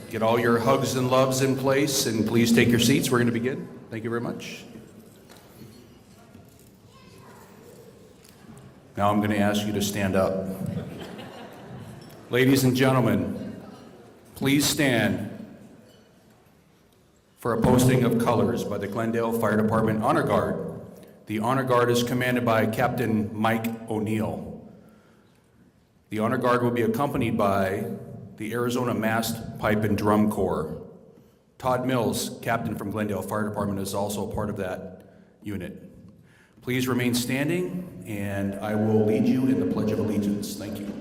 Get all your hugs and loves in place, and please take your seats. We're going to begin. Thank you very much. Now I'm going to ask you to stand up. Ladies and gentlemen, please stand for a posting of colors by the Glendale Fire Department Honor Guard. The Honor Guard is commanded by Captain Mike O'Neill. The Honor Guard will be accompanied by the Arizona Mast, Pipe, and Drum Corps. Todd Mills, captain from Glendale Fire Department, is also part of that unit. Please remain standing, and I will lead you in the Pledge of Allegiance. Thank you.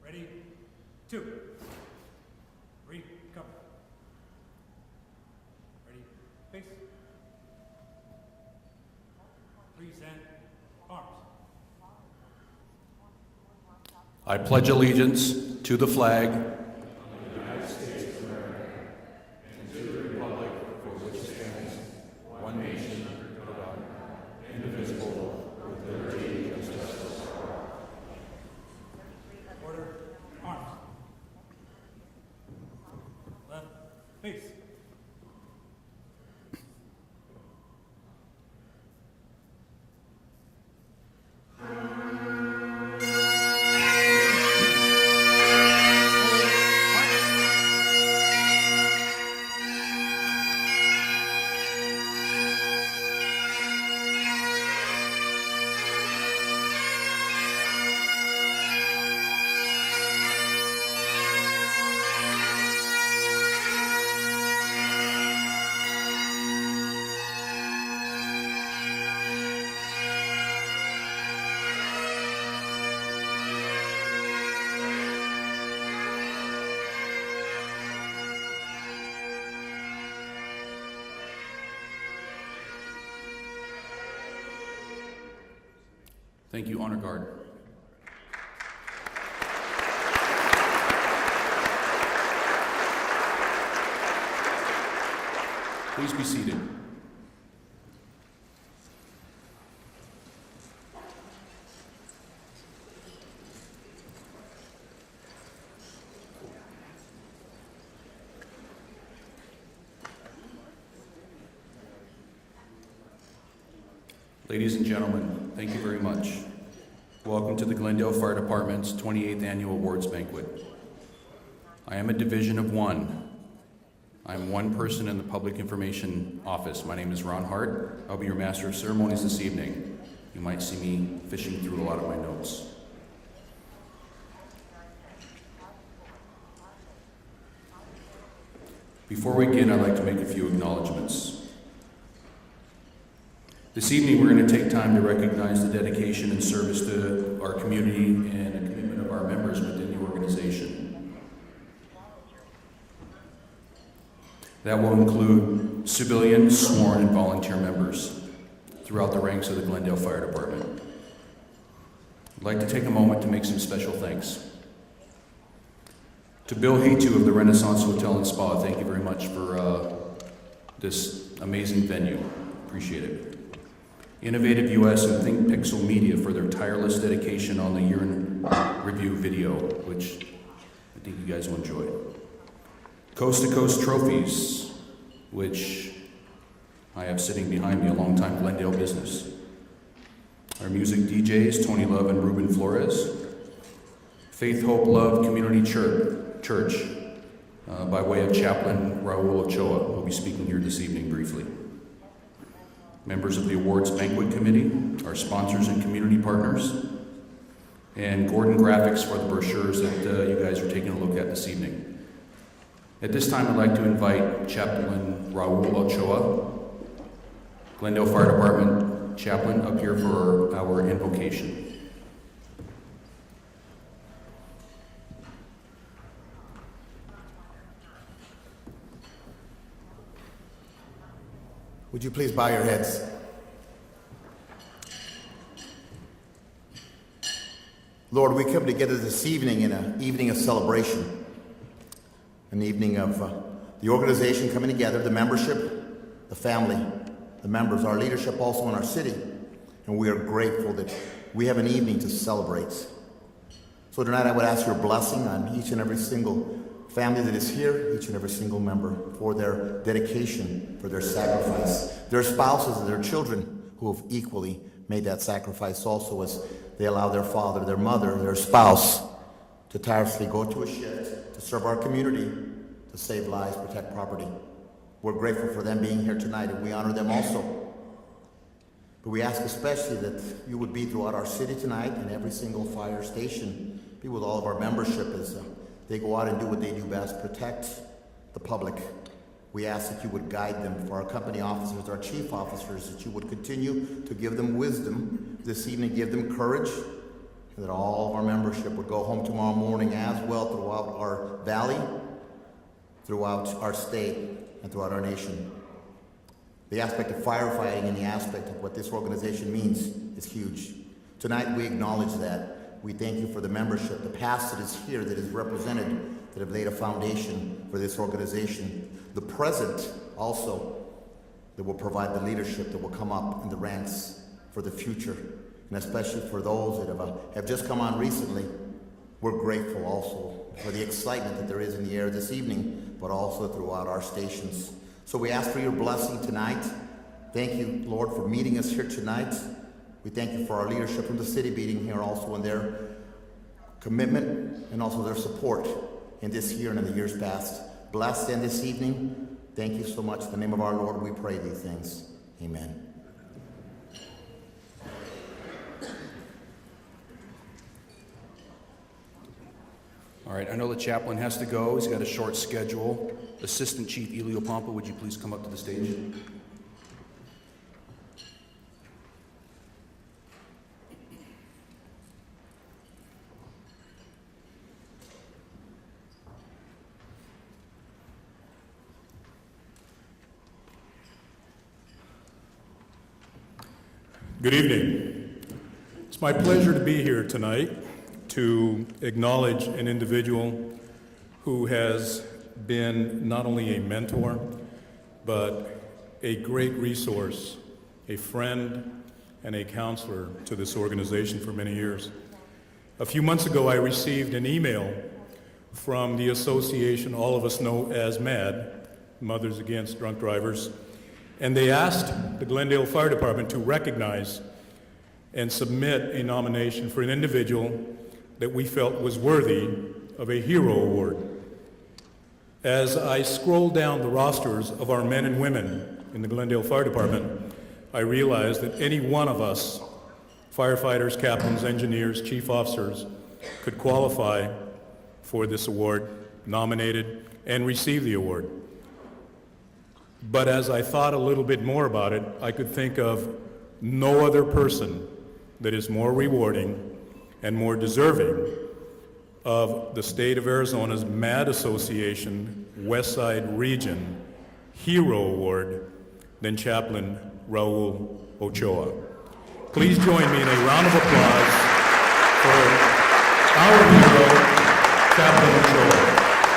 Ready, 2, 3, cover. Ready, face. Present arms. I pledge allegiance to the flag Face. Thank you, Honor Guard. Please be seated. Ladies and gentlemen, thank you very much. Welcome to the Glendale Fire Department's 28th Annual Awards Banquet. I am a division of one. I am one person in the Public Information Office. My name is Ron Hart. I'll be your Master of Ceremonies this evening. You might see me fishing through a lot of my notes. Before we begin, I'd like to make a few acknowledgments. This evening, we're going to take time to recognize the dedication and service to our community and a commitment of our members within the organization. That will include civilian, sworn, and volunteer members throughout the ranks of the Glendale Fire Department. I'd like to take a moment to make some special thanks. To Bill Haytu of the Renaissance Hotel and Spa, thank you very much for this amazing venue. Appreciate it. Innovative US and Think Pixel Media for their tireless dedication on the year in review video, which I think you guys will enjoy. Coast to Coast Trophies, which I have sitting behind me, a longtime Glendale business. Our music DJs, Tony Love and Ruben Flores. Faith, Hope, Love Community Church by way of Chaplain Raul Ochoa, who will be speaking here this evening briefly. Members of the Awards Banquet Committee, our sponsors and community partners, and Gordon Graphics for the brochures that you guys are taking a look at this evening. At this time, I'd like to invite Chaplain Raul Ochoa, Glendale Fire Department Chaplain, up here for our invocation. Would you please bow your heads? Lord, we come together this evening in an evening of celebration, an evening of the organization coming together, the membership, the family, the members, our leadership also in our city, and we are grateful that we have an evening to celebrate. So tonight I would ask your blessing on each and every single family that is here, each and every single member, for their dedication, for their sacrifice, their spouses and their children who have equally made that sacrifice also as they allow their father, their mother, their spouse to tirelessly go to a shift, to serve our community, to save lives, protect property. We're grateful for them being here tonight, and we honor them also. But we ask especially that you would be throughout our city tonight and every single fire station, be with all of our membership as they go out and do what they do best, protect the public. We ask that you would guide them. For our company officers, our chief officers, that you would continue to give them wisdom this evening, give them courage, and that all of our membership would go home tomorrow morning as well throughout our valley, throughout our state, and throughout our nation. The aspect of firefighting and the aspect of what this organization means is huge. Tonight we acknowledge that. We thank you for the membership, the past that is here, that is represented, that have laid a foundation for this organization. The present also, that will provide the leadership that will come up in the ranks for the future. And especially for those that have just come on recently, we're grateful also for the excitement that there is in the air this evening, but also throughout our stations. So we ask for your blessing tonight. Thank you, Lord, for meeting us here tonight. We thank you for our leadership from the city being here also, and their commitment and also their support in this year and in the years past. Bless them this evening. Thank you so much. In the name of our Lord, we pray these things. Amen. All right, I know the chaplain has to go. He's got a short schedule. Assistant Chief Elio Pompa, would you please come up to the stage? Good evening. It's my pleasure to be here tonight to acknowledge an individual who has been not only a mentor, but a great resource, a friend, and a counselor to this organization for many years. A few months ago, I received an email from the association all of us know as MAD, Mothers Against Drunk Drivers, and they asked the Glendale Fire Department to recognize and submit a nomination for an individual that we felt was worthy of a Hero Award. As I scrolled down the rosters of our men and women in the Glendale Fire Department, I realized that any one of us, firefighters, captains, engineers, chief officers, could qualify for this award, nominated, and receive the award. But as I thought a little bit more about it, I could think of no other person that is more rewarding and more deserving of the state of Arizona's MAD Association West Side Region Hero Award than Chaplain Raul Ochoa. Please join me in a round of applause for our hero, Chaplain Ochoa.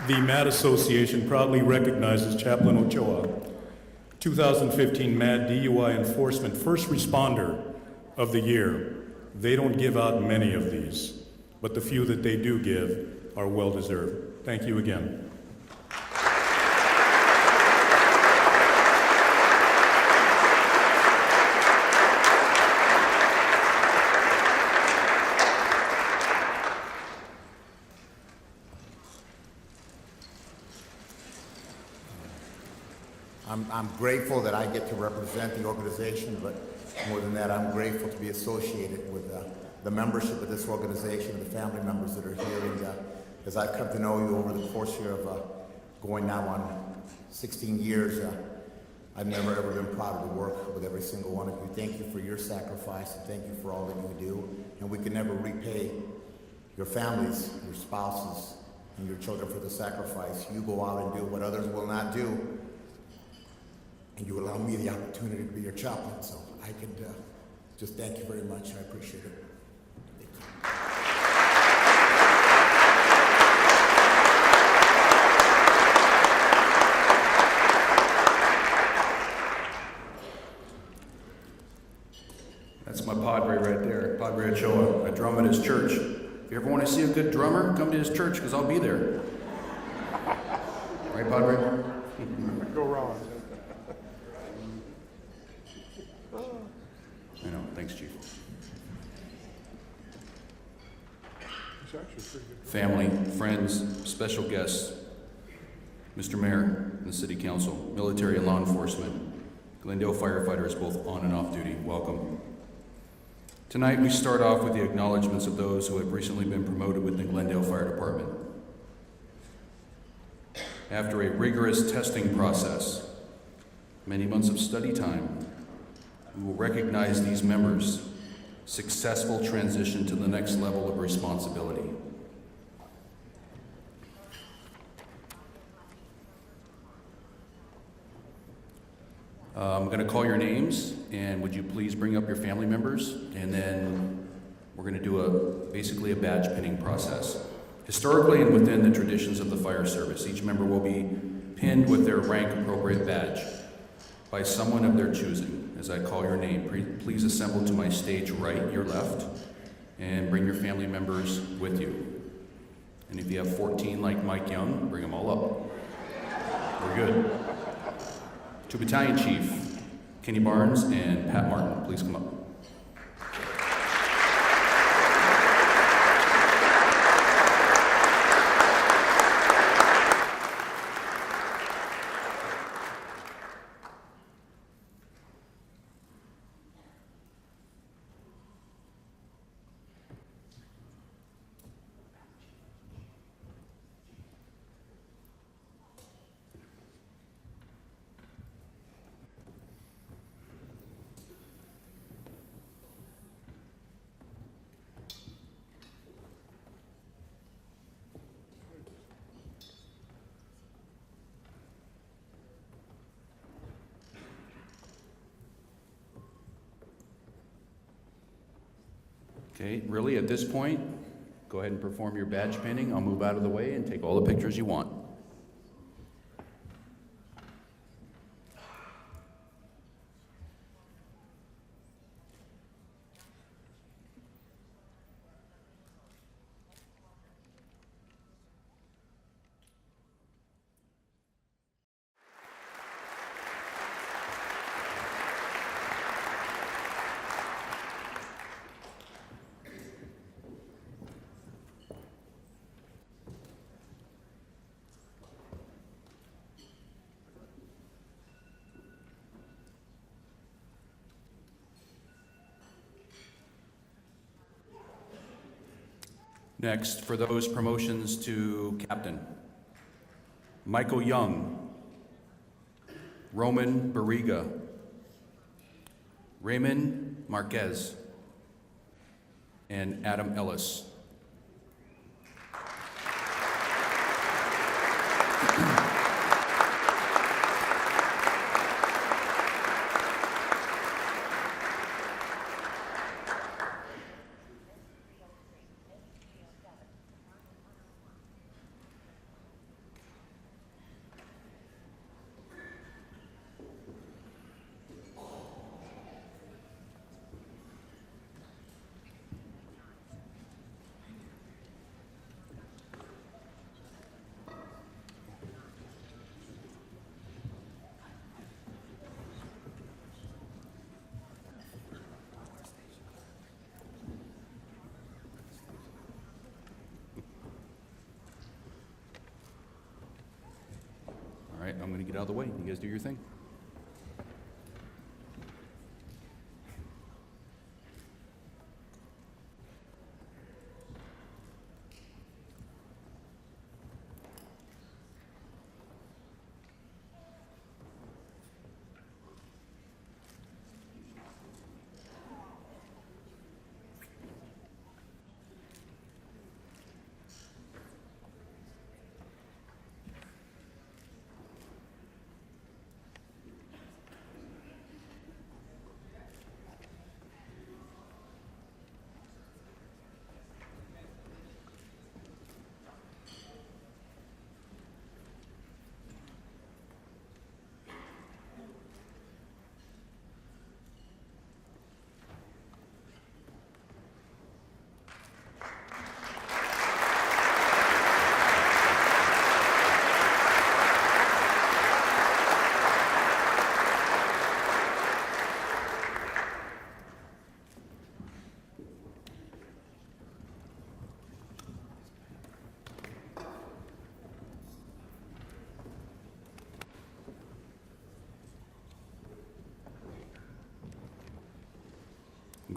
The MAD Association proudly recognizes Chaplain Ochoa, 2015 MAD DUI Enforcement First Responder of the Year. They don't give out many of these, but the few that they do give are well-deserved. Thank you again. I'm grateful that I get to represent the organization, but more than that, I'm grateful to be associated with the membership of this organization and the family members that are here. And as I've come to know you over the course here of going now on 16 years, I've never ever been prouder to work with every single one of you. Thank you for your sacrifice, and thank you for all that you do. And we can never repay your families, your spouses, and your children for the sacrifice. You go out and do what others will not do. And you allow me the opportunity to be your chaplain, so I could just thank you very much. I appreciate it. That's my padre right there, Padre Ochoa. I drum at his church. If you ever want to see a good drummer, come to his church, because I'll be there. Right, Padre? Go wrong. I know. Thanks, Chief. It's actually pretty good. Family, friends, special guests, Mr. Mayor and the City Council, military and law enforcement, Glendale firefighters both on and off duty, welcome. Tonight we start off with the acknowledgments of those who have recently been promoted within the Glendale Fire Department. After a rigorous testing process, many months of study time, we will recognize these members' successful transition to the next level of responsibility. I'm going to call your names, and would you please bring up your family members, and then we're going to do basically a badge pinning process. Historically and within the traditions of the fire service, each member will be pinned with their rank appropriate badge by someone of their choosing. As I call your name, please assemble to my stage right, your left, and bring your family members with you. And if you have 14 like Mike Young, bring them all up. We're good. To Battalion Chief Kenny Barnes and Pat Martin, please come up. Okay, really at this point, go ahead and perform your badge pinning. I'll move out of the way and take all the pictures you want. Next, for those promotions to captain, Michael Young, Roman Barriga, Raymond Marquez, and Adam Ellis. I'm going to get out of the way. You guys do your thing.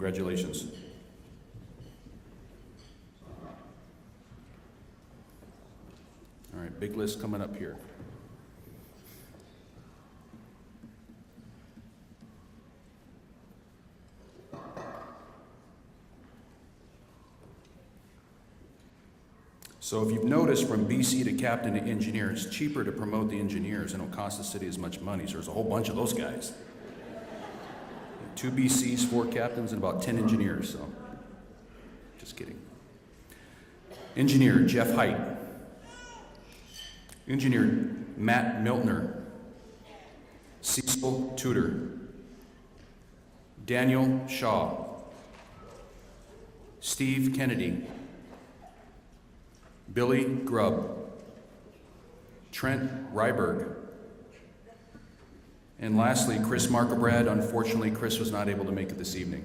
Congratulations. All right, big list coming up here. So if you've noticed, from BC to captain to engineer, it's cheaper to promote the engineers and it'll cost the city as much money. So there's a whole bunch of those guys. 2 BCs, 4 captains, and about 10 engineers, so just kidding. Engineer, Jeff Haidt. Engineer, Matt Miltner. Cecil Tudor. Daniel Shaw. Steve Kennedy. Billy Grubb. Trent Ryberg. And lastly, Chris Marcobrad. Unfortunately, Chris was not able to make it this evening.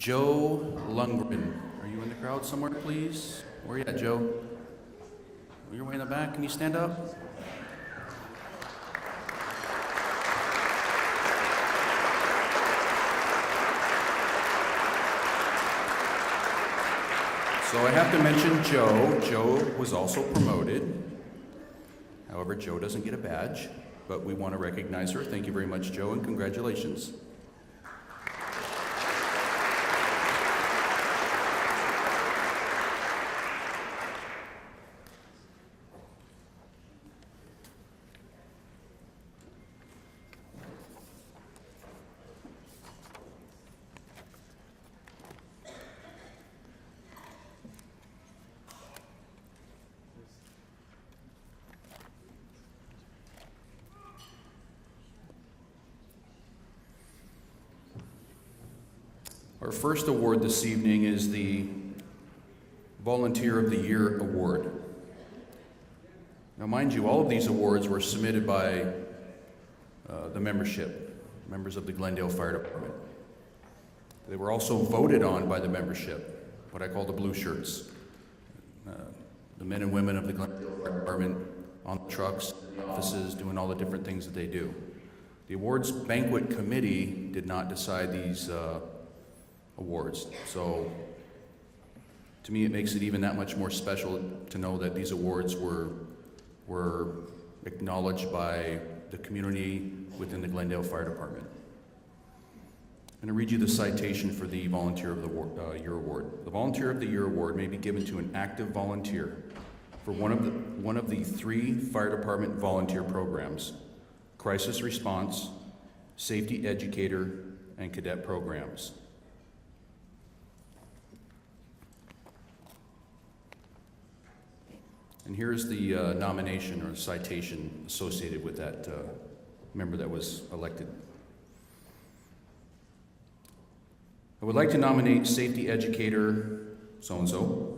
Joe Lundgren. Are you in the crowd somewhere, please? Where are you at, Joe? You're way in the back. Can you stand up? So I have to mention Joe. Joe was also promoted. However, Joe doesn't get a badge, but we want to recognize her. Thank you very much, Joe, and congratulations. Our first award this evening is the Volunteer of the Year Award. Now, mind you, all of these awards were submitted by the membership, members of the Glendale Fire Department. They were also voted on by the membership, what I call the blue shirts, the men and women of the Glendale Fire Department on the trucks, in the offices, doing all the different things that they do. The awards banquet committee did not decide these awards. So to me, it makes it even that much more special to know that these awards were acknowledged by the community within the Glendale Fire Department. I'm going to read you the citation for the Volunteer of the Year Award. The Volunteer of the Year Award may be given to an active volunteer for one of the 3 fire department volunteer programs: crisis response, safety educator, and cadet programs. And here's the nomination or citation associated with that member that was elected. I would like to nominate Safety Educator so-and-so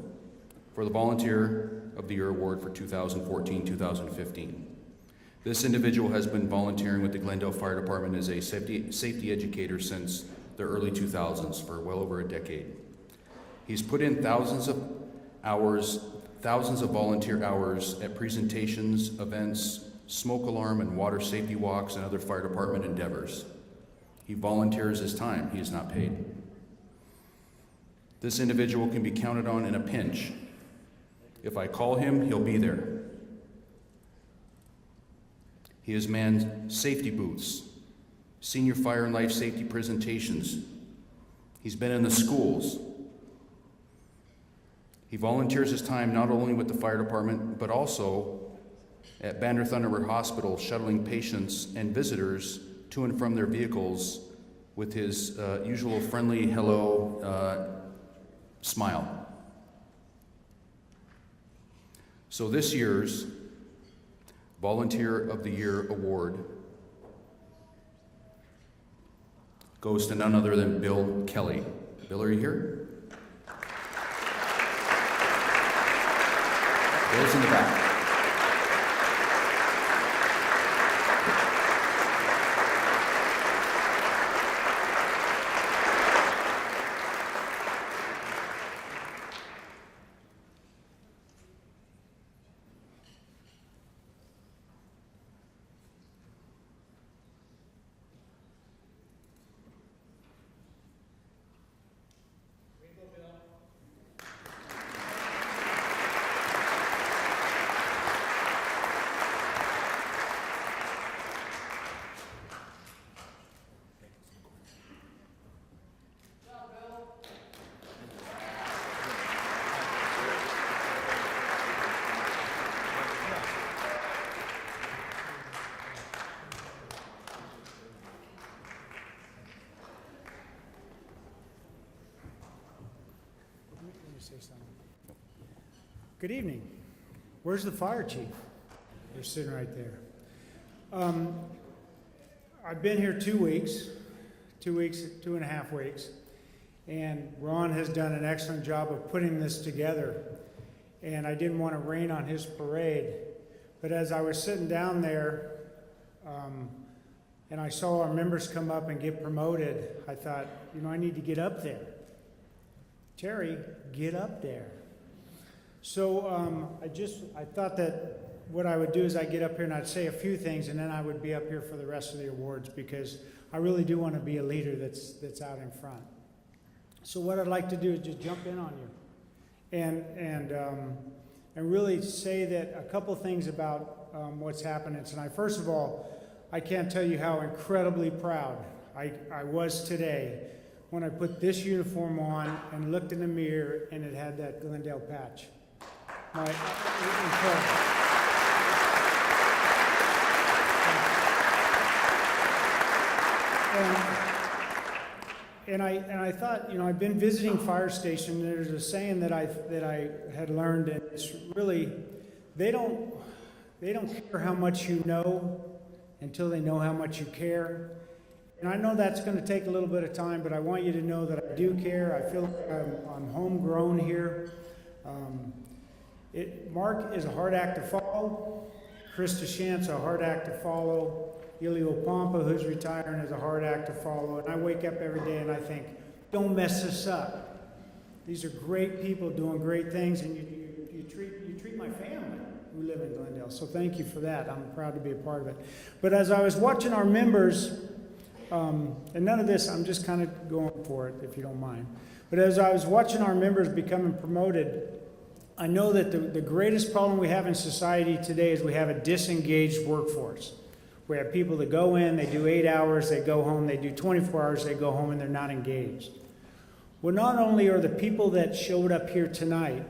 for the Volunteer of the Year Award for 2014-2015. This individual has been volunteering with the Glendale Fire Department as a safety educator since the early 2000s, for well over a decade. He's put in thousands of volunteer hours at presentations, events, smoke alarm and water safety walks, and other fire department endeavors. He volunteers his time. He is not paid. This individual can be counted on in a pinch. If I call him, he'll be there. He has manned safety booths, senior fire and life safety presentations. He's been in the schools. He volunteers his time not only with the fire department, but also at Banner Thunderbird Hospital, shuttling patients and visitors to and from their vehicles with his usual friendly hello smile. So this year's Volunteer of the Year Award goes to none other than Bill Kelly. Bill, are you here? Bill's in the back. Say something. Good evening. Where's the fire chief? They're sitting right there. I've been here 2 weeks, 2.5 weeks, and Ron has done an excellent job of putting this together. And I didn't want to rain on his parade, but as I was sitting down there, and I saw our members come up and get promoted, I thought, I need to get up there. Terry, get up there. So I thought that what I would do is I'd get up here and I'd say a few things, and then I would be up here for the rest of the awards, because I really do want to be a leader that's out in front. So what I'd like to do is just jump in on you and really say that a couple things about what's happening tonight. First of all, I can't tell you how incredibly proud I was today when I put this uniform on and looked in the mirror and it had that Glendale patch. Incredible. And I thought, you know, I've been visiting fire stations. There's a saying that I had learned, and it's really, they don't care how much you know until they know how much you care. And I know that's going to take a little bit of time, but I want you to know that I do care. I feel like I'm homegrown here. Mark is a hard act to follow. Chris DeShant's a hard act to follow. Ilio Pompa, who's retiring, is a hard act to follow. And I wake up every day and I think, don't mess this up. These are great people doing great things, and you treat my family who live in Glendale. So thank you for that. I'm proud to be a part of it. But as I was watching our members, and none of this, I'm just kind of going for it, if you don't mind. But as I was watching our members becoming promoted, I know that the greatest problem we have in society today is we have a disengaged workforce. We have people that go in, they do 8 hours, they go home, they do 24 hours, they go home, and they're not engaged. Well, not only are the people that showed up here tonight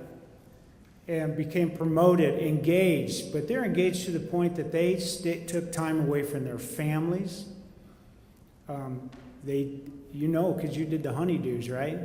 and became promoted engaged, but they're engaged to the point that they took time away from their families. You know, because you did the honeydews, right?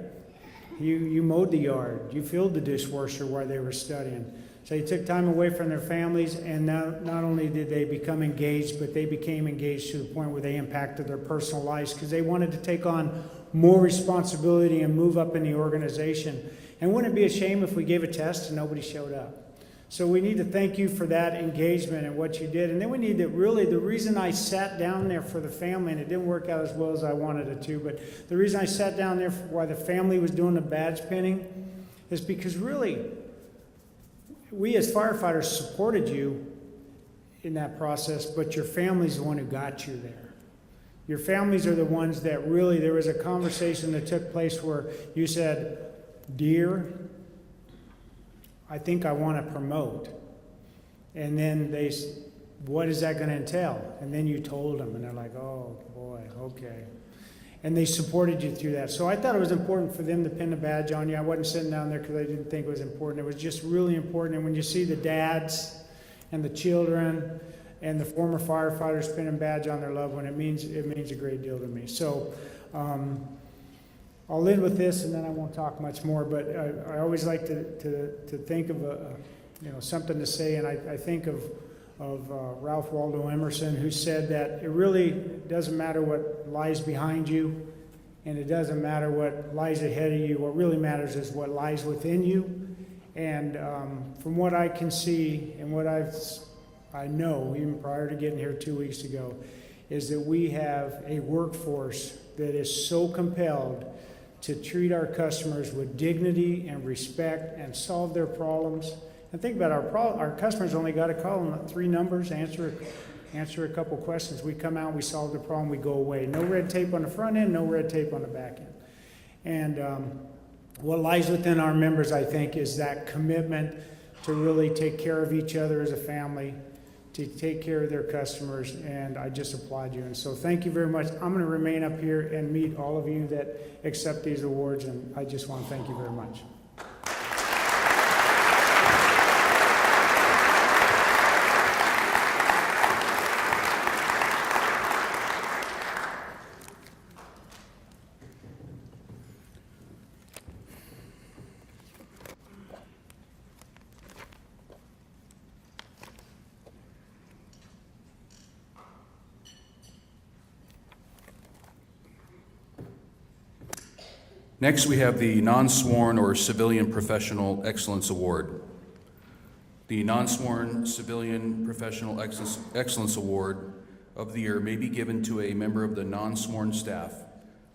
You mowed the yard, you filled the dishwasher while they were studying. So they took time away from their families, and not only did they become engaged, but they became engaged to the point where they impacted their personal lives because they wanted to take on more responsibility and move up in the organization. And wouldn't it be a shame if we gave a test and nobody showed up? So we need to thank you for that engagement and what you did. And then we need to really, the reason I sat down there for the family, and it didn't work out as well as I wanted it to, but the reason I sat down there while the family was doing the badge pinning is because really, we as firefighters supported you in that process, but your family's the one who got you there. Your families are the ones that really, there was a conversation that took place where you said, "Dear, I think I want to promote." And then what is that going to entail? And then you told them, and they're like, "Oh boy, okay." And they supported you through that. So I thought it was important for them to pin a badge on you. I wasn't sitting down there because I didn't think it was important. It was just really important. And when you see the dads and the children and the former firefighters pinning badge on their loved one, it means a great deal to me. So I'll end with this, and then I won't talk much more. But I always like to think of something to say, and I think of Ralph Waldo Emerson, who said that it really doesn't matter what lies behind you, and it doesn't matter what lies ahead of you. What really matters is what lies within you. And from what I can see and what I know, even prior to getting here 2 weeks ago, is that we have a workforce that is so compelled to treat our customers with dignity and respect and solve their problems. And think about our customers only got to call them 3 numbers, answer a couple questions. We come out, we solve the problem, we go away. No red tape on the front end, no red tape on the back end. And what lies within our members, I think, is that commitment to really take care of each other as a family, to take care of their customers, and I just applaud you. And so thank you very much. I'm going to remain up here and meet all of you that accept these awards, and I just want to thank you very much. Next, we have the Non-Sworn or Civilian Professional Excellence Award. The Non-Sworn Civilian Professional Excellence Award of the year may be given to a member of the non-sworn staff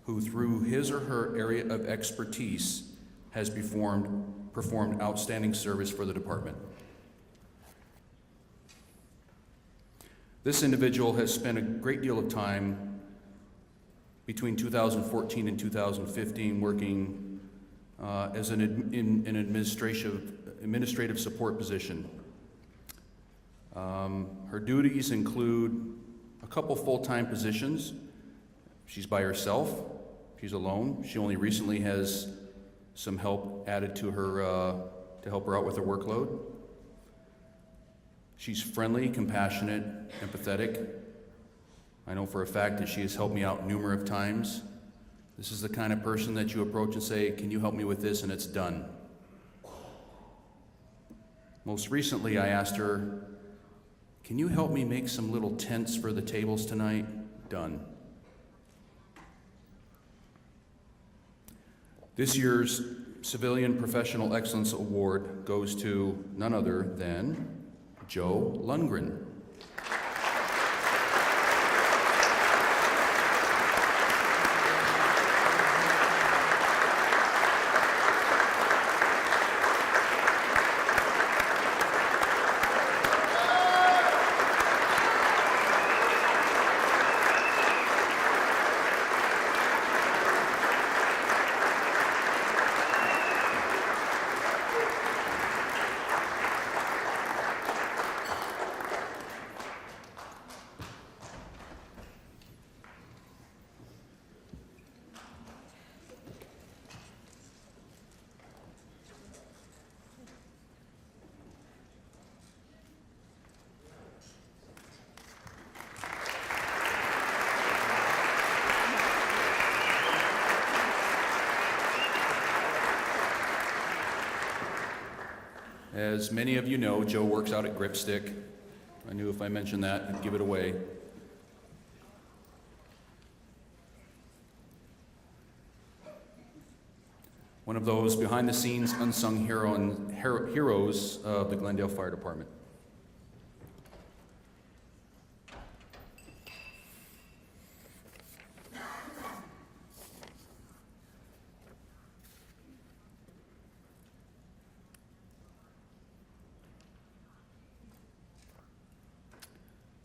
who, through his or her area of expertise, has performed outstanding service for the department. This individual has spent a great deal of time between 2014 and 2015 working as in an administrative support position. Her duties include a couple full-time positions. She's by herself. She's alone. She only recently has some help added to her to help her out with her workload. She's friendly, compassionate, empathetic. I know for a fact that she has helped me out numerous times. This is the kind of person that you approach and say, "Can you help me with this?" and it's done. Most recently, I asked her, "Can you help me make some little tents for the tables tonight?" Done. This year's Civilian Professional Excellence Award goes to none other than Joe Lundgren. As many of you know, Joe works out at Gripstick. I knew if I mentioned that, I'd give it away. One of those behind-the-scenes unsung heroes of the Glendale Fire Department.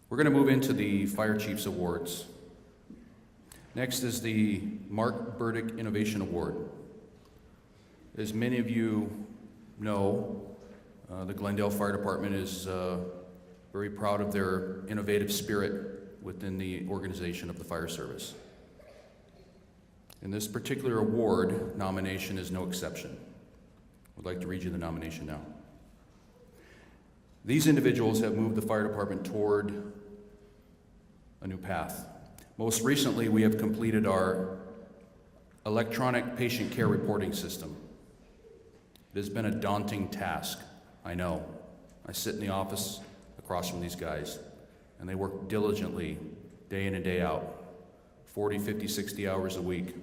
We're going to move into the Fire Chiefs Awards. Next is the Mark Burdick Innovation Award. As many of you know, the Glendale Fire Department is very proud of their innovative spirit within the organization of the fire service. And this particular award nomination is no exception. I'd like to read you the nomination now. These individuals have moved the fire department toward a new path. Most recently, we have completed our electronic patient care reporting system. It has been a daunting task, I know. I sit in the office across from these guys, and they work diligently day in and day out, 40, 50, 60 hours a week,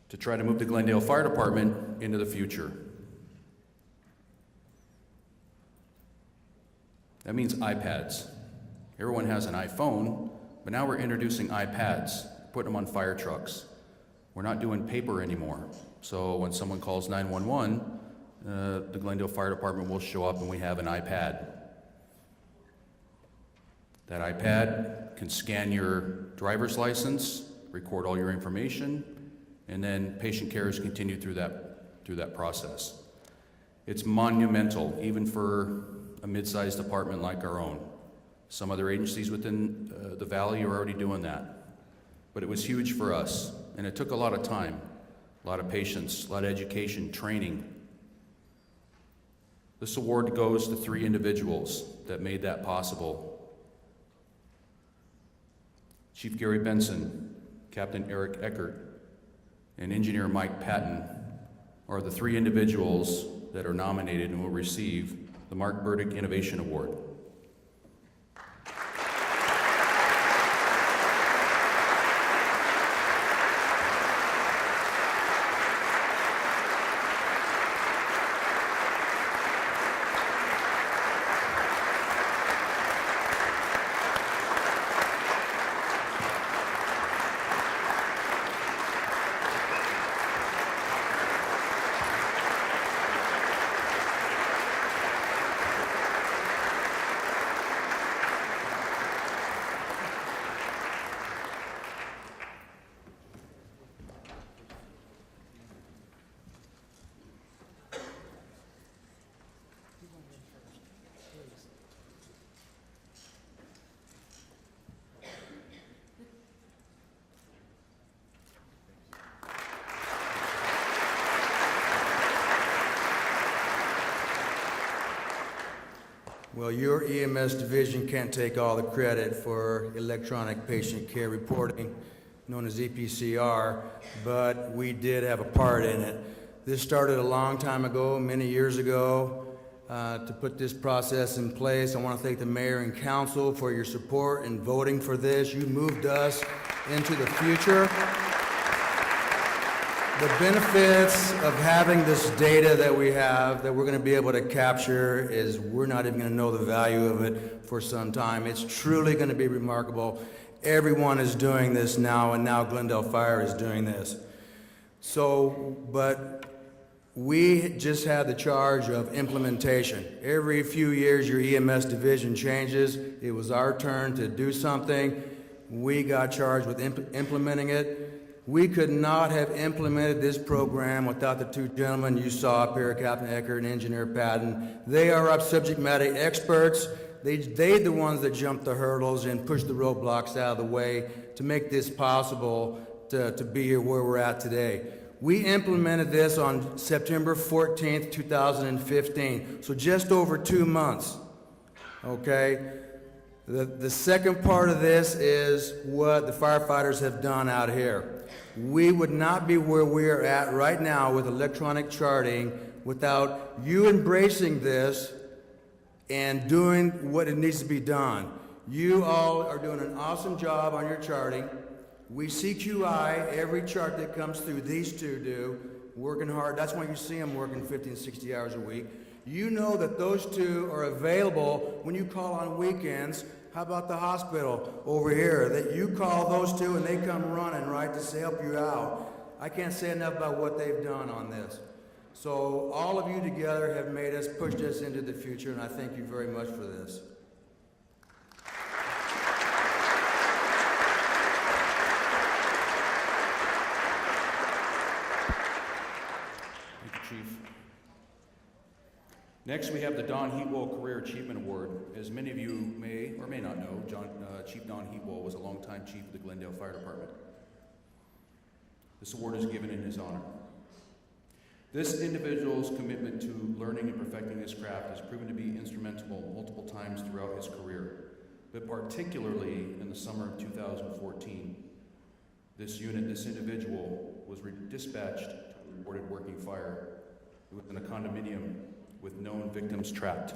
to try to move the Glendale Fire Department into the future. That means iPads. Everyone has an iPhone, but now we're introducing iPads, putting them on fire trucks. We're not doing paper anymore. So when someone calls 911, the Glendale Fire Department will show up and we have an iPad. That iPad can scan your driver's license, record all your information, and then patient care is continued through that process. It's monumental, even for a mid-sized department like our own. Some other agencies within the valley are already doing that. But it was huge for us, and it took a lot of time, a lot of patience, a lot of education, training. This award goes to 3 individuals that made that possible. Chief Gary Benson, Captain Eric Eckert, and Engineer Mike Patton are the 3 individuals that are nominated and will receive the Mark Burdick Innovation Award. Well, your EMS division can't take all the credit for electronic patient care reporting, known as EPCR, but we did have a part in it. This started a long time ago, many years ago, to put this process in place. I want to thank the mayor and council for your support in voting for this. You moved us into the future. The benefits of having this data that we have, that we're going to be able to capture, is we're not even going to know the value of it for some time. It's truly going to be remarkable. Everyone is doing this now, and now Glendale Fire is doing this. So, but we just had the charge of implementation. Every few years, your EMS division changes. It was our turn to do something. We got charged with implementing it. We could not have implemented this program without the two gentlemen you saw up here, Captain Eckert and Engineer Patton. They are our subject matter experts. They're the ones that jumped the hurdles and pushed the roadblocks out of the way to make this possible to be here where we're at today. We implemented this on September 14th, 2015, so just over 2 months, okay? The second part of this is what the firefighters have done out here. We would not be where we are at right now with electronic charting without you embracing this and doing what it needs to be done. You all are doing an awesome job on your charting. We CQI every chart that comes through. These two do, working hard. That's why you see them working 50 and 60 hours a week. You know that those two are available when you call on weekends. How about the hospital over here? That you call those two and they come running, right, to help you out. I can't say enough about what they've done on this. So all of you together have made us, pushed us into the future, and I thank you very much for this. Thank you, Chief. Next, we have the Don Heatwell Career Achievement Award. As many of you may or may not know, Chief Don Heatwell was a longtime chief of the Glendale Fire Department. This award is given in his honor. This individual's commitment to learning and perfecting his craft has proven to be instrumental multiple times throughout his career, but particularly in the summer of 2014. This individual was dispatched to a reported working fire. It was in a condominium with known victims trapped.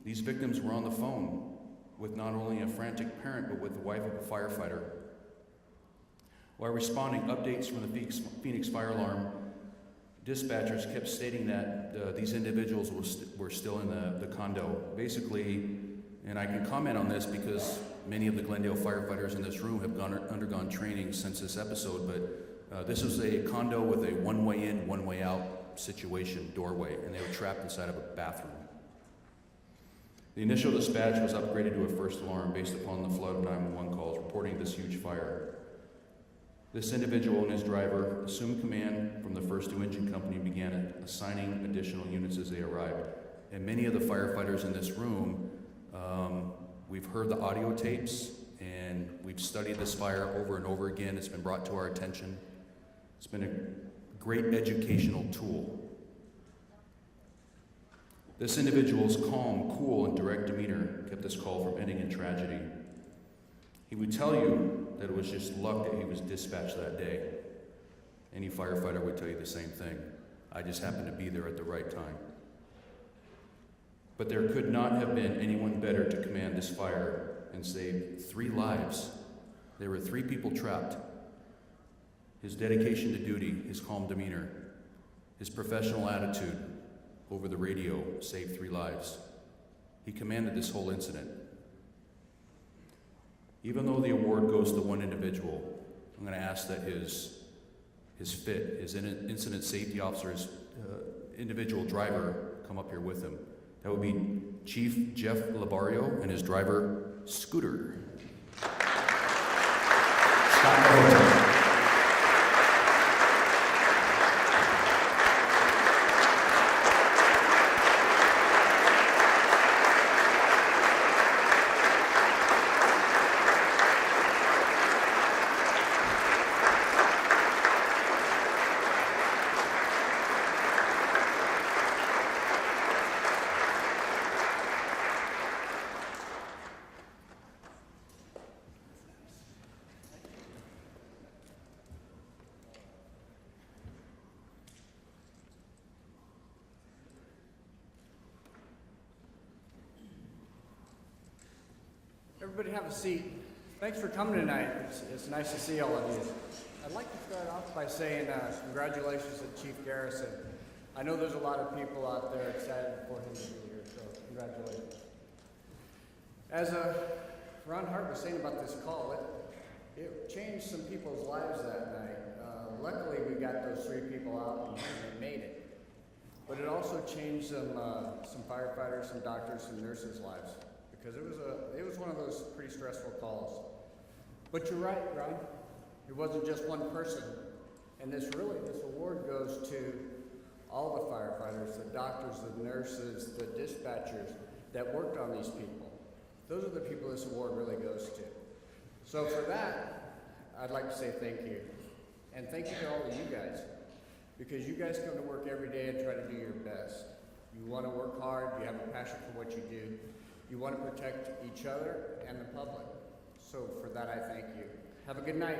These victims were on the phone with not only a frantic parent, but with the wife of a firefighter. While responding updates from the Phoenix fire alarm, dispatchers kept stating that these individuals were still in the condo. Basically, and I can comment on this because many of the Glendale firefighters in this room have undergone training since this episode, but this was a condo with a one-way in, one-way out situation, doorway, and they were trapped inside of a bathroom. The initial dispatch was upgraded to a first alarm based upon the flood of 911 calls reporting this huge fire. This individual and his driver assumed command from the first two engine company and began assigning additional units as they arrived. And many of the firefighters in this room, we've heard the audio tapes and we've studied this fire over and over again. It's been brought to our attention. It's been a great educational tool. This individual's calm, cool, and direct demeanor kept this call from ending in tragedy. He would tell you that it was just luck that he was dispatched that day. Any firefighter would tell you the same thing. I just happened to be there at the right time. But there could not have been anyone better to command this fire and save 3 lives. There were 3 people trapped. His dedication to duty, his calm demeanor, his professional attitude over the radio saved 3 lives. He commanded this whole incident. Even though the award goes to one individual, I'm going to ask that his incident safety officer, his individual driver, come up here with him. That would be Chief Jeff Labario and his driver, Scooter. Scott. Everybody have a seat. Thanks for coming tonight. It's nice to see all of you. I'd like to start off by saying congratulations to Chief Garrison. I know there's a lot of people out there excited for him to be here, so congratulations. As Ron Hart was saying about this call, it changed some people's lives that night. Luckily, we got those 3 people out and they made it. But it also changed some firefighters, some doctors, some nurses' lives, because it was one of those pretty stressful calls. But you're right, Ron. It wasn't just one person. And this award goes to all the firefighters, the doctors, the nurses, the dispatchers that worked on these people. Those are the people this award really goes to. So for that, I'd like to say thank you. And thank you to all of you guys, because you guys come to work every day and try to do your best. You want to work hard, you have a passion for what you do. You want to protect each other and the public. So for that, I thank you. Have a good night.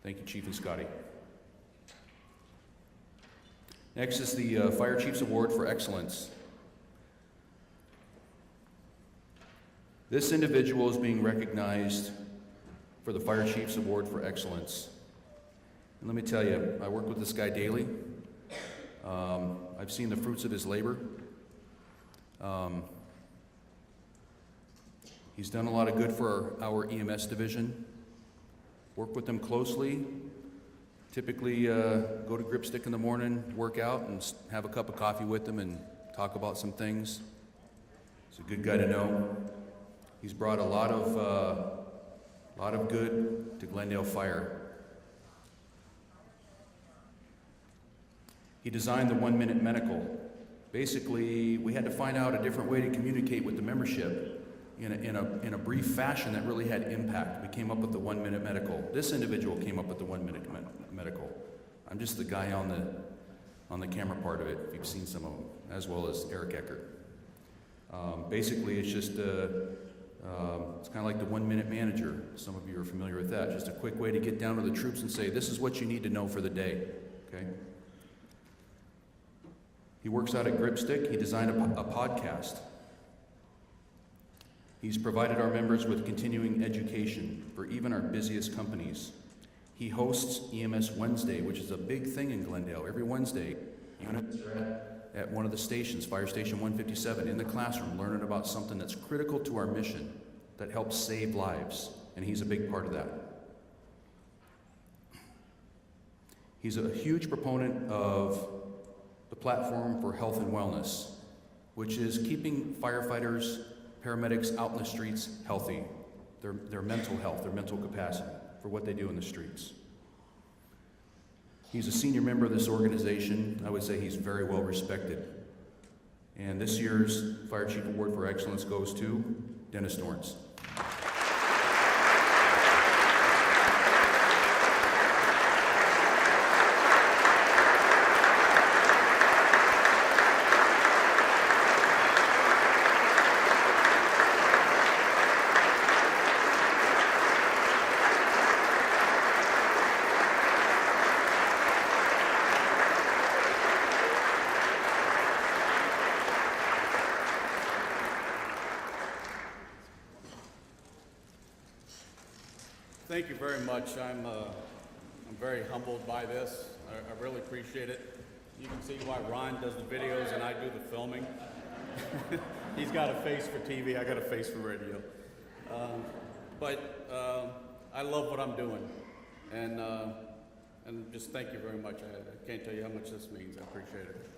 Thank you, Chief and Scotty. Next is the Fire Chiefs Award for Excellence. This individual is being recognized for the Fire Chiefs Award for Excellence. And let me tell you, I work with this guy daily. I've seen the fruits of his labor. He's done a lot of good for our EMS division. Work with them closely. Typically go to Gripstick in the morning, work out, and have a cup of coffee with them and talk about some things. He's a good guy to know. He's brought a lot of good to Glendale Fire. He designed the 1-minute medical. Basically, we had to find out a different way to communicate with the membership in a brief fashion that really had impact. We came up with the 1-minute medical. This individual came up with the 1-minute medical. I'm just the guy on the camera part of it, if you've seen some of them, as well as Eric Eckert. Basically, it's just it's kind of like the 1-minute manager. Some of you are familiar with that. Just a quick way to get down to the troops and say, this is what you need to know for the day. Okay? He works out at Gripstick. He designed a podcast. He's provided our members with continuing education for even our busiest companies. He hosts EMS Wednesday, which is a big thing in Glendale. Every Wednesday, units are at one of the stations, Fire Station 157, in the classroom, learning about something that's critical to our mission, that helps save lives, and he's a big part of that. He's a huge proponent of the platform for health and wellness, which is keeping firefighters, paramedics out in the streets healthy, their mental health, their mental capacity for what they do in the streets. He's a senior member of this organization. I would say he's very well respected. And this year's Fire Chief Award for Excellence goes to Dennis Dorrance. Thank you very much. I'm very humbled by this. I really appreciate it. You can see why Ron does the videos and I do the filming. He's got a face for TV, I got a face for radio. But I love what I'm doing, and just thank you very much. I can't tell you how much this means. I appreciate it.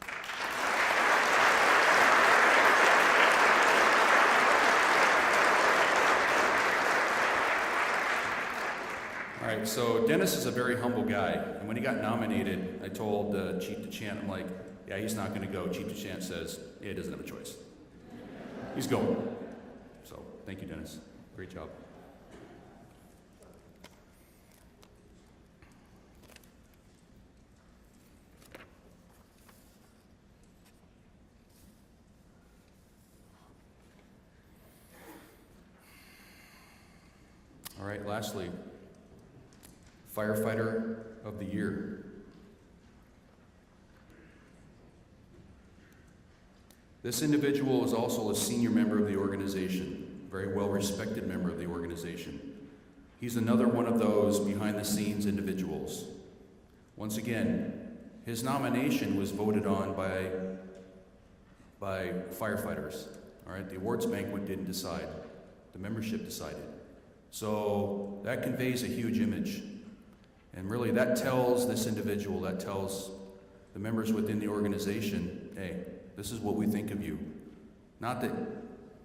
All right, so Dennis is a very humble guy, and when he got nominated, I told Chief DeChant, I'm like, yeah, he's not going to go. Chief DeChant says, yeah, he doesn't have a choice. He's going. So, thank you, Dennis. Great job. All right, lastly, Firefighter of the Year. This individual is also a senior member of the organization, a very well-respected member of the organization. He's another one of those behind-the-scenes individuals. Once again, his nomination was voted on by firefighters. All right, the awards banquet didn't decide. The membership decided. So that conveys a huge image. And really that tells this individual, that tells the members within the organization, hey, this is what we think of you. Not that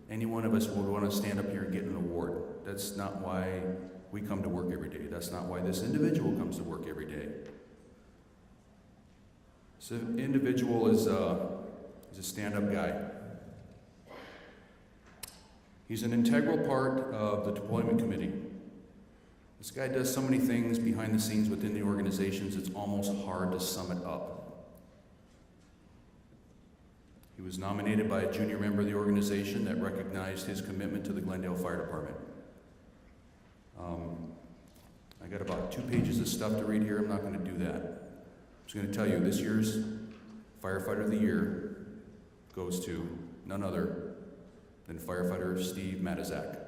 any one of us would want to stand up here and get an award. That's not why we come to work every day. That's not why this individual comes to work every day. This individual is a stand-up guy. He's an integral part of the deployment committee. This guy does so many things behind the scenes within the organizations, it's almost hard to sum it up. He was nominated by a junior member of the organization that recognized his commitment to the Glendale Fire Department. I got about 2 pages of stuff to read here. I'm not going to do that. I'm just going to tell you this year's Firefighter of the Year goes to none other than Firefighter Steve Matizak.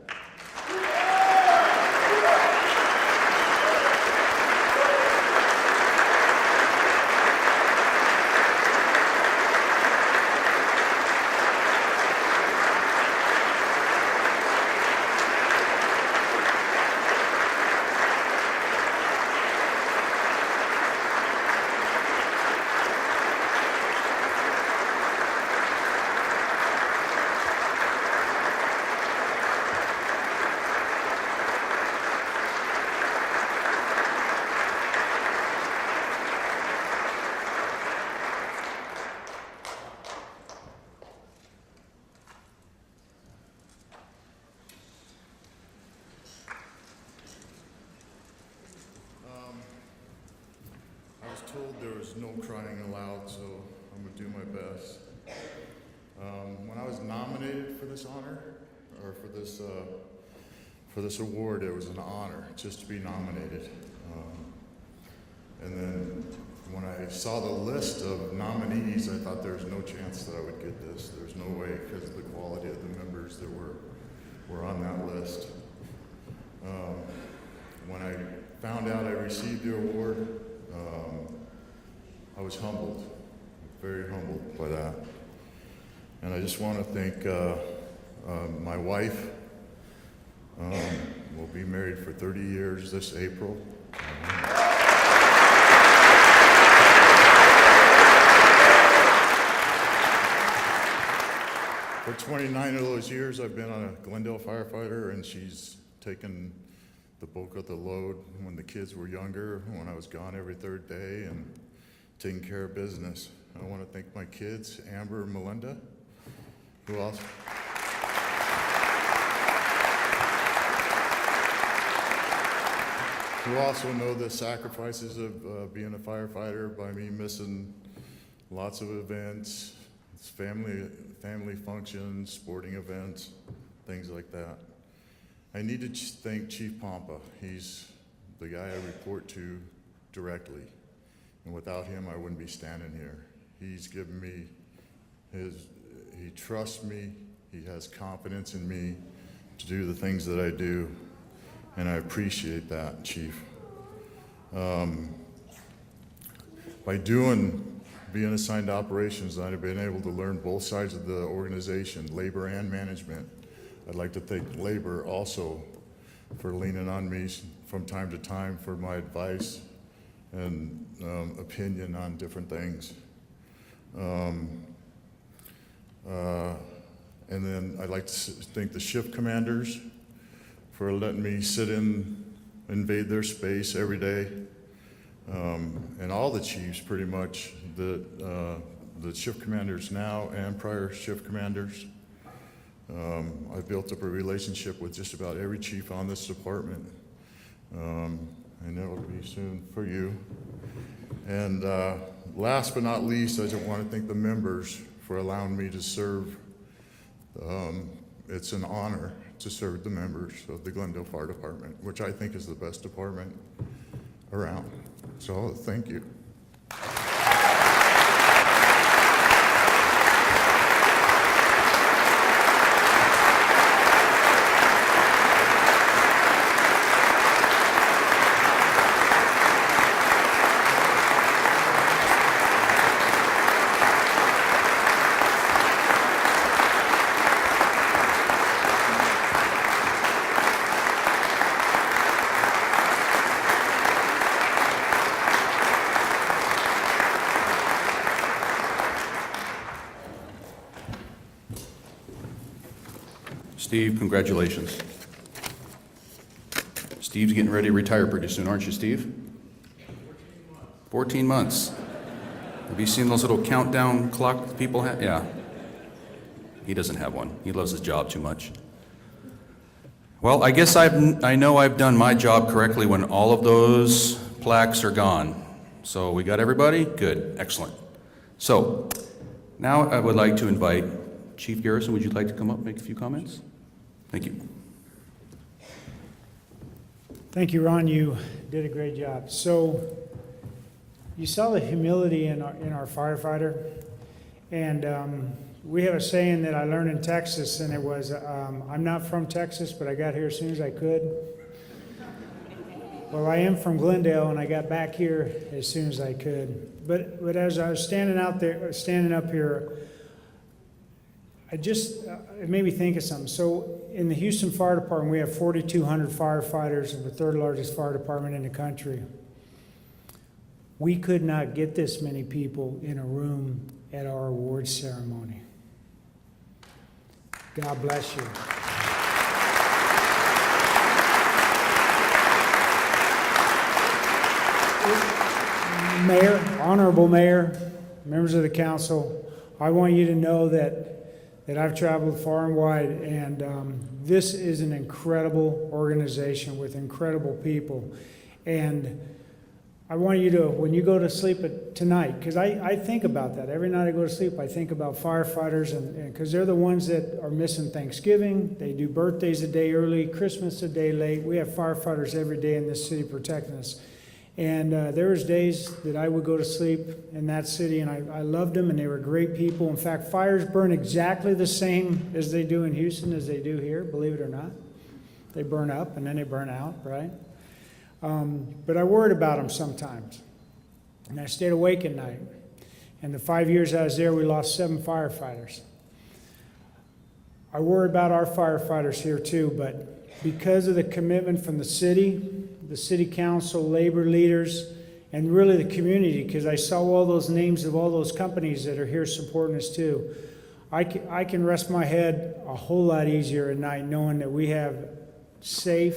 I was told there was no crying allowed, so I'm going to do my best. When I was nominated for this honor, or for this award, it was an honor just to be nominated. And then when I saw the list of nominees, I thought there was no chance that I would get this. There's no way because of the quality of the members that were on that list. When I found out I received the award, I was humbled, very humbled by that. And I just want to thank my wife. We'll be married for 30 years this April. For 29 of those years, I've been a Glendale firefighter, and she's taken the bulk of the load when the kids were younger, when I was gone every third day, and taking care of business. I want to thank my kids, Amber and Melinda, who also know the sacrifices of being a firefighter by me missing lots of events, family functions, sporting events, things like that. I need to thank Chief Pompa. He's the guy I report to directly. And without him, I wouldn't be standing here. He's given me he trusts me, he has confidence in me to do the things that I do, and I appreciate that, Chief. By being assigned to operations, I've been able to learn both sides of the organization, labor and management. I'd like to thank labor also for leaning on me from time to time for my advice and opinion on different things. And then I'd like to thank the shift commanders for letting me invade their space every day. And all the chiefs, pretty much, the shift commanders now and prior shift commanders. I've built up a relationship with just about every chief on this department. And it'll be soon for you. And last but not least, I just want to thank the members for allowing me to serve. It's an honor to serve the members of the Glendale Fire Department, which I think is the best department around. So thank you. Steve, congratulations. Steve's getting ready to retire pretty soon, aren't you, Steve? 14 months. Have you seen those little countdown clock people have? Yeah. He doesn't have one. He loves his job too much. Well, I guess I know I've done my job correctly when all of those plaques are gone. So we got everybody? Good. Excellent. So now I would like to invite Chief Garrison. Would you like to come up and make a few comments? Thank you. Thank you, Ron. You did a great job. So you saw the humility in our firefighter, and we have a saying that I learned in Texas, and it was, I'm not from Texas, but I got here as soon as I could. Well, I am from Glendale, and I got back here as soon as I could. But as I was standing up here, it made me think of something. So in the Houston Fire Department, we have 4,200 firefighters, and the third largest fire department in the country. We could not get this many people in a room at our awards ceremony. God bless you. Mayor, honorable mayor, members of the council, I want you to know that I've traveled far and wide, and this is an incredible organization with incredible people. And I want you to, when you go to sleep tonight, because I think about that. Every night I go to sleep, I think about firefighters, and because they're the ones that are missing Thanksgiving. They do birthdays a day early, Christmas a day late. We have firefighters every day in this city protecting us. And there was days that I would go to sleep in that city, and I loved them, and they were great people. In fact, fires burn exactly the same as they do in Houston as they do here, believe it or not. They burn up, and then they burn out, right? But I worried about them sometimes, and I stayed awake at night. And the 5 years I was there, we lost 7 firefighters. I worry about our firefighters here too, but because of the commitment from the city council, labor leaders, and really the community, because I saw all those names of all those companies that are here supporting us too, I can rest my head a whole lot easier at night knowing that we have safe,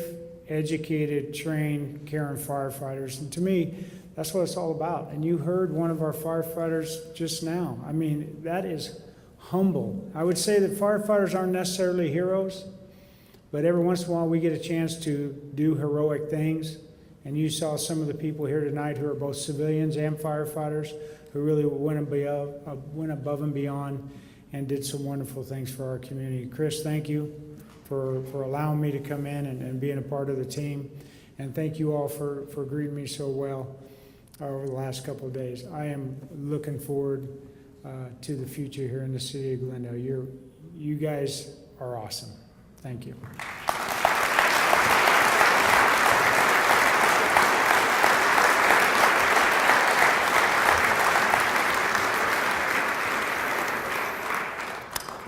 educated, trained, caring firefighters. And to me, that's what it's all about. And you heard one of our firefighters just now. I mean, that is humble. I would say that firefighters aren't necessarily heroes, but every once in a while we get a chance to do heroic things. And you saw some of the people here tonight who are both civilians and firefighters who really went above and beyond and did some wonderful things for our community. Chris, thank you for allowing me to come in and being a part of the team. And thank you all for greeting me so well over the last couple of days. I am looking forward to the future here in the city of Glendale. You guys are awesome. Thank you.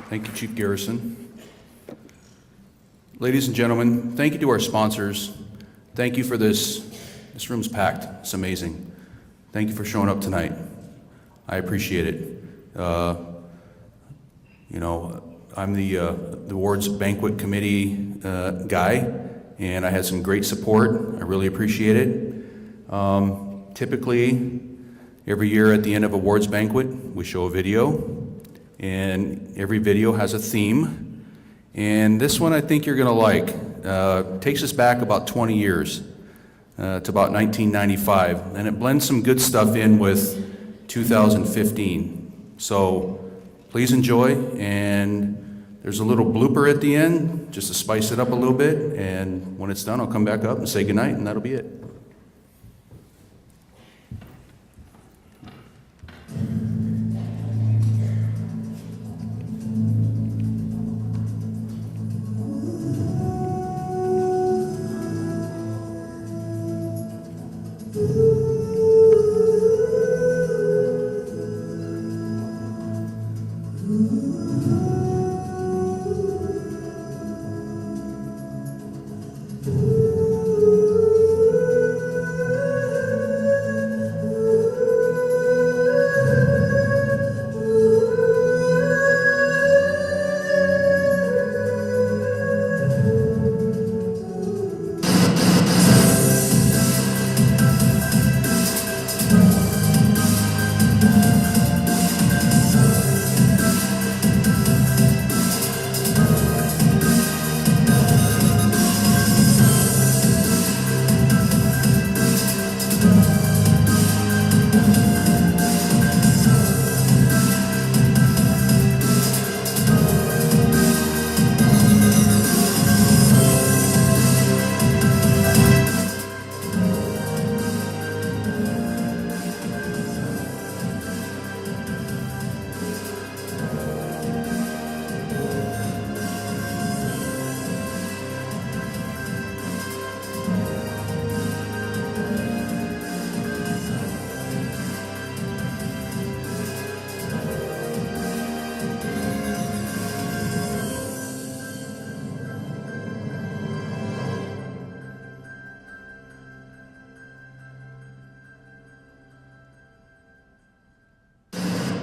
Thank you, Chief Garrison. Ladies and gentlemen, thank you to our sponsors. Thank you for this. This room's packed. It's amazing. Thank you for showing up tonight. I appreciate it. I'm the awards banquet committee guy, and I had some great support. I really appreciate it. Typically, every year at the end of awards banquet, we show a video, and every video has a theme. And this one I think you're going to like. Takes us back about 20 years to about 1995, and it blends some good stuff in with 2015. So please enjoy, and There's a little blooper at the end, just to spice it up a little bit, and when it's done, I'll come back up and say goodnight, and that'll be it.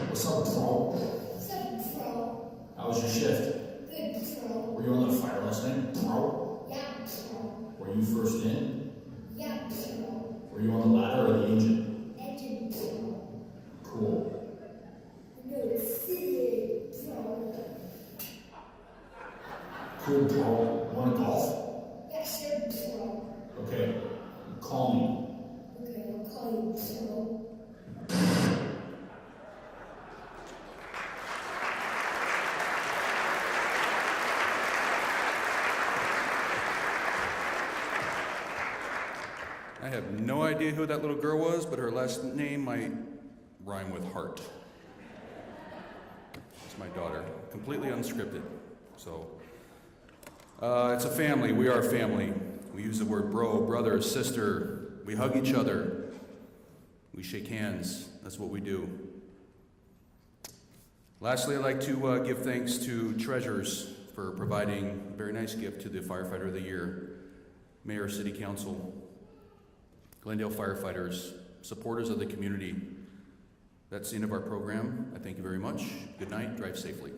What's up, Patrol? What's up, Pro? How was your shift? Good, Pro. Were you on the fire last night, Pro? Yeah, Pro. Were you first in? Yeah, Pro. Were you on the ladder or the engine? Engine, Pro. Cool. No, the city, Pro. Cool, Pro. Want to golf? Yeah, sure, Pro. Okay. Call me. Okay, I'll call you, Pro. I have no idea who that little girl was, but her last name might rhyme with Hart. It's my daughter, completely unscripted. So, it's a family. We are a family. We use the word bro, brother, sister. We hug each other. We shake hands. That's what we do. Lastly, I'd like to give thanks to Treasures for providing a very nice gift to the Firefighter of the Year, Mayor, City Council, Glendale firefighters, supporters of the community. That's the end of our program. I thank you very much. Good night. Drive safely.